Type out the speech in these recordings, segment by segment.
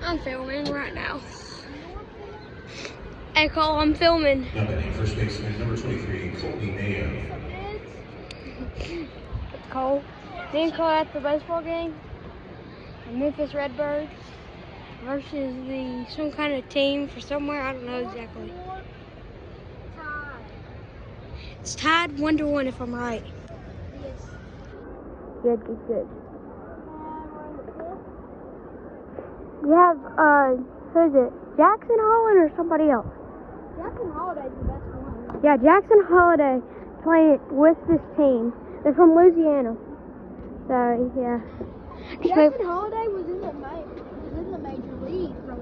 I'm filming right now. Hey Cole, I'm filming. Now batting first baseman number 23, Colby Mayo. It's Cole. Me and Cole at the baseball game. The Memphis Redbirds versus some kind of team for somewhere. I don't know exactly. It's tied 1-1 if I'm right. Yes. Good. You have, who is it? Jackson Holland or somebody else? Jackson Holiday's the best one. Yeah, Jackson Holiday playing with this team. They're from Louisiana. So, yeah. Jackson Holiday was in the major league for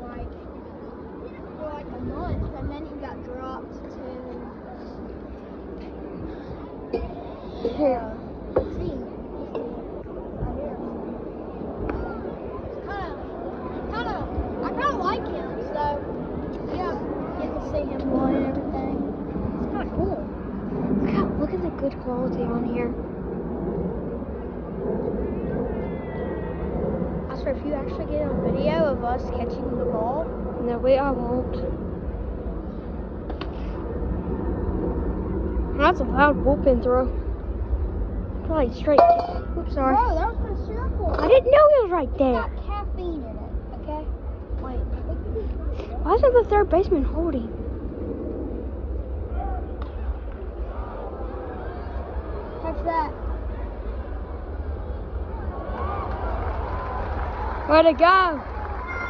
like a month, and then he got dropped to Here. team. I kind of like him, so yeah, get to see him play and everything. It's kind of cool. Look at the good quality on here. I swear, if you actually get a video of us catching the ball, No, I won't. That's a loud bullpen throw. Probably straight. Oops, sorry. bro, that was my circle. I didn't know he was right It's there. got caffeine in it, okay? Wait. Why isn't the third baseman holding? Catch that. Way to go.